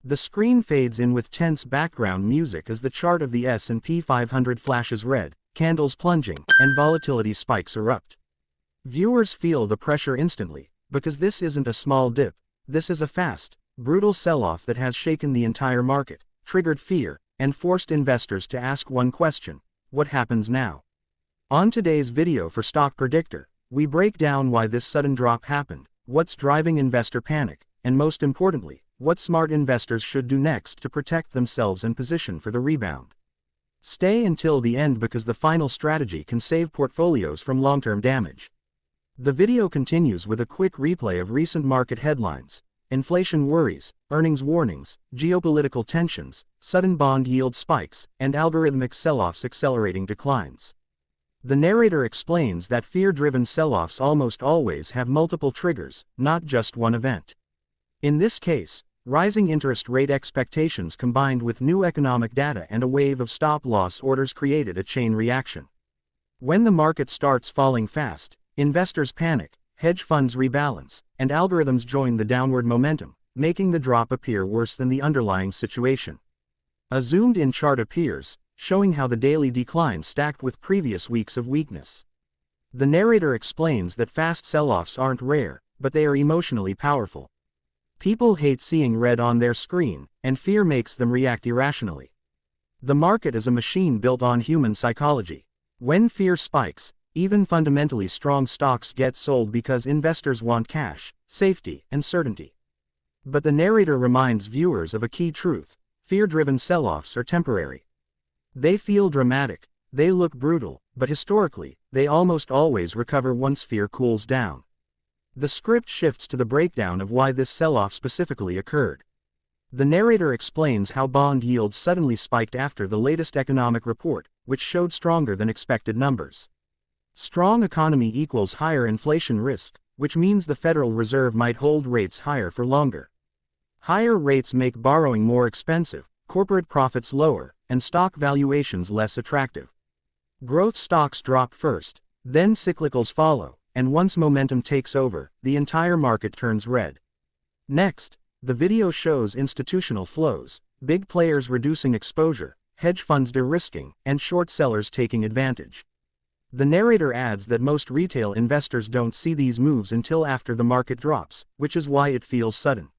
The screen fades in with tense background music as the chart of the S&P 500 flashes red, candles plunging, and volatility spikes erupt. Viewers feel the pressure instantly, because this isn't a small dip, this is a fast, brutal sell-off that has shaken the entire market, triggered fear, and forced investors to ask one question: what happens now? On today's video for Stock Predictor, we break down why this sudden drop happened, what's driving investor panic, and most importantly, what smart investors should do next to protect themselves and position for the rebound. Stay until the end because the final strategy can save portfolios from long-term damage. The video continues with a quick replay of recent market headlines: inflation worries, earnings warnings, geopolitical tensions, sudden bond yield spikes, and algorithmic sell-offs accelerating declines. The narrator explains that fear-driven sell-offs almost always have multiple triggers, not just one event. In this case, rising interest rate expectations combined with new economic data and a wave of stop-loss orders created a chain reaction. When the market starts falling fast, investors panic, hedge funds rebalance, and algorithms join the downward momentum, making the drop appear worse than the underlying situation. A zoomed-in chart appears, showing how the daily decline stacked with previous weeks of weakness. The narrator explains that fast sell-offs aren't rare, but they are emotionally powerful. People hate seeing red on their screen, and fear makes them react irrationally. The market is a machine built on human psychology. When fear spikes, even fundamentally strong stocks get sold because investors want cash, safety, and certainty. But the narrator reminds viewers of a key truth: fear-driven sell-offs are temporary. They feel dramatic, they look brutal, but historically, they almost always recover once fear cools down. The script shifts to the breakdown of why this sell-off specifically occurred. The narrator explains how bond yields suddenly spiked after the latest economic report, which showed stronger than expected numbers. Strong economy equals higher inflation risk, which means the Federal Reserve might hold rates higher for longer. Higher rates make borrowing more expensive, corporate profits lower, and stock valuations less attractive. Growth stocks drop first, then cyclicals follow, and once momentum takes over, the entire market turns red. Next, the video shows institutional flows, big players reducing exposure, hedge funds de-risking, and short sellers taking advantage. The narrator adds that most retail investors don't see these moves until after the market drops, which is why it feels sudden.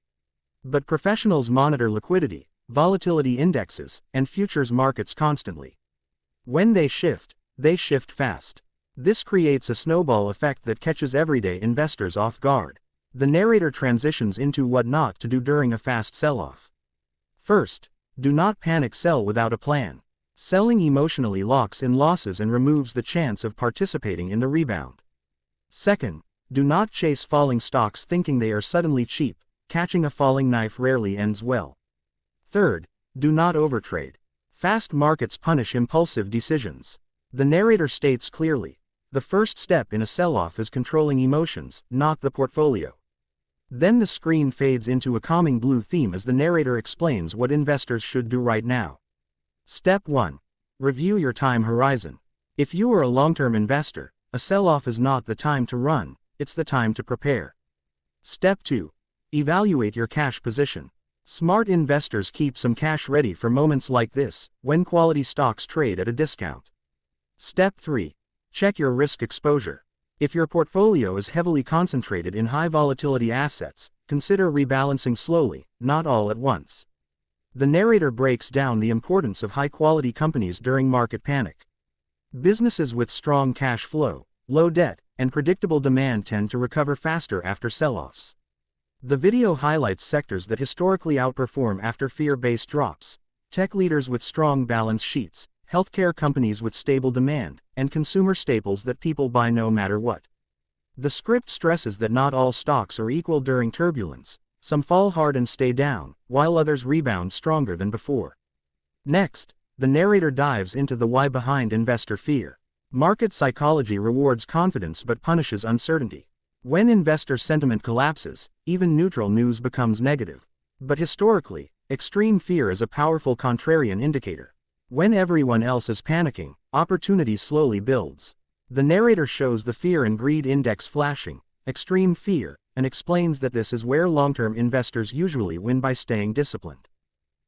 But professionals monitor liquidity, volatility indexes, and futures markets constantly. When they shift fast. This creates a snowball effect that catches everyday investors off guard. The narrator transitions into what not to do during a fast sell-off. First, do not panic sell without a plan. Selling emotionally locks in losses and removes the chance of participating in the rebound. Second, do not chase falling stocks thinking they are suddenly cheap. Catching a falling knife rarely ends well. Third, do not overtrade. Fast markets punish impulsive decisions. The narrator states clearly: the first step in a sell-off is controlling emotions, not the portfolio. Then the screen fades into a calming blue theme as the narrator explains what investors should do right now. Step 1. Review your time horizon. If you are a long-term investor, a sell-off is not the time to run, it's the time to prepare. Step 2. Evaluate your cash position. Smart investors keep some cash ready for moments like this, when quality stocks trade at a discount. Step 3. Check your risk exposure. If your portfolio is heavily concentrated in high-volatility assets, consider rebalancing slowly, not all at once. The narrator breaks down the importance of high-quality companies during market panic. Businesses with strong cash flow, low debt, and predictable demand tend to recover faster after sell-offs. The video highlights sectors that historically outperform after fear-based drops: tech leaders with strong balance sheets, healthcare companies with stable demand, and consumer staples that people buy no matter what. The script stresses that not all stocks are equal during turbulence. Some fall hard and stay down, while others rebound stronger than before. Next, the narrator dives into the why behind investor fear. Market psychology rewards confidence but punishes uncertainty. When investor sentiment collapses, even neutral news becomes negative. But historically, extreme fear is a powerful contrarian indicator. When everyone else is panicking, opportunity slowly builds. The narrator shows the fear and greed index flashing, extreme fear, and explains that this is where long-term investors usually win by staying disciplined.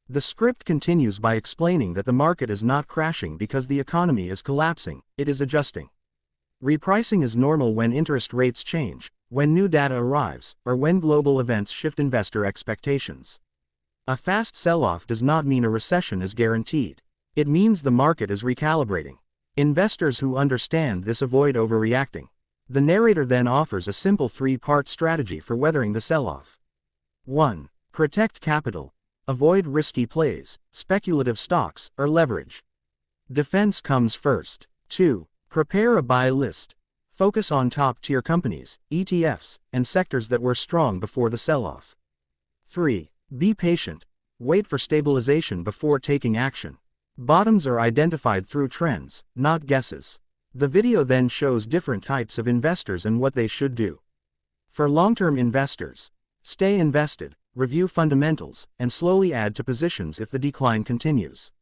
The script continues by explaining that the market is not crashing because the economy is collapsing, it is adjusting. Repricing is normal when interest rates change, when new data arrives, or when global events shift investor expectations. A fast sell-off does not mean a recession is guaranteed. It means the market is recalibrating. Investors who understand this avoid overreacting. The narrator then offers a simple three-part strategy for weathering the sell-off. 1. Protect capital. Avoid risky plays, speculative stocks, or leverage. Defense comes first. 2. Prepare a buy list. Focus on top-tier companies, ETFs, and sectors that were strong before the sell-off. 3. Be patient. Wait for stabilization before taking action. Bottoms are identified through trends, not guesses. The video then shows different types of investors and what they should do. For long-term investors, stay invested, review fundamentals, and slowly add to positions if the decline continues.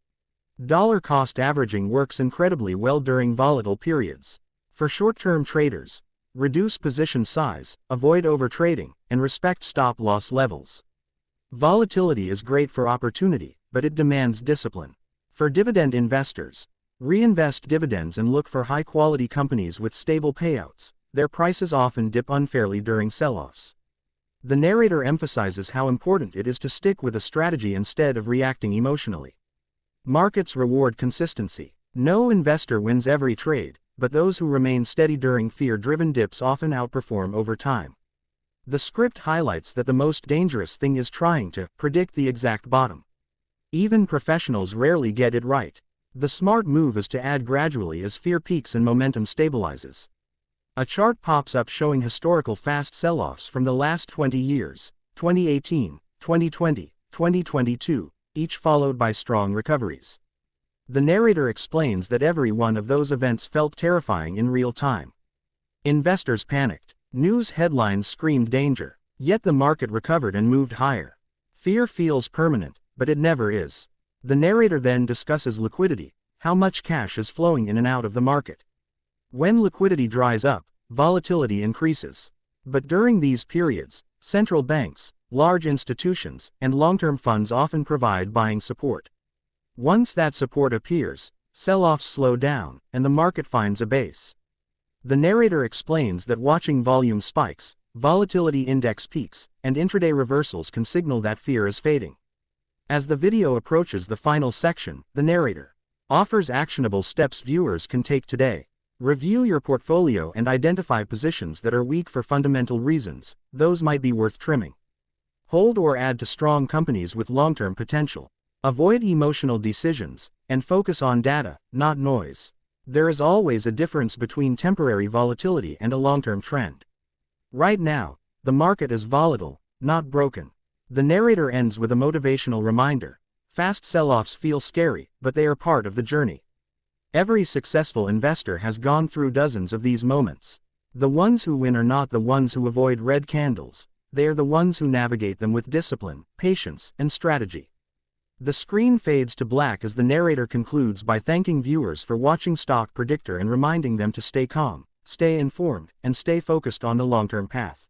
Dollar cost averaging works incredibly well during volatile periods. For short-term traders, reduce position size, avoid overtrading, and respect stop-loss levels. Volatility is great for opportunity, but it demands discipline. For dividend investors, reinvest dividends and look for high-quality companies with stable payouts. Their prices often dip unfairly during sell-offs. The narrator emphasizes how important it is to stick with a strategy instead of reacting emotionally. Markets reward consistency. No investor wins every trade, but those who remain steady during fear-driven dips often outperform over time. The script highlights that the most dangerous thing is trying to predict the exact bottom. Even professionals rarely get it right. The smart move is to add gradually as fear peaks and momentum stabilizes. A chart pops up showing historical fast sell-offs from the last 20 years, 2018, 2020, 2022, each followed by strong recoveries. The narrator explains that every one of those events felt terrifying in real time. Investors panicked. News headlines screamed danger, yet the market recovered and moved higher. Fear feels permanent, but it never is. The narrator then discusses liquidity, how much cash is flowing in and out of the market. When liquidity dries up, volatility increases. But during these periods, central banks, large institutions, and long-term funds often provide buying support. Once that support appears, sell-offs slow down, and the market finds a base. The narrator explains that watching volume spikes, volatility index peaks, and intraday reversals can signal that fear is fading. As the video approaches the final section, the narrator offers actionable steps viewers can take today. Review your portfolio and identify positions that are weak for fundamental reasons. Those might be worth trimming. Hold or add to strong companies with long-term potential. Avoid emotional decisions, and focus on data, not noise. There is always a difference between temporary volatility and a long-term trend. Right now, the market is volatile, not broken. The narrator ends with a motivational reminder. Fast sell-offs feel scary, but they are part of the journey. Every successful investor has gone through dozens of these moments. The ones who win are not the ones who avoid red candles. They are the ones who navigate them with discipline, patience, and strategy. The screen fades to black as the narrator concludes by thanking viewers for watching Stock Predictor and reminding them to stay calm, stay informed, and stay focused on the long-term path.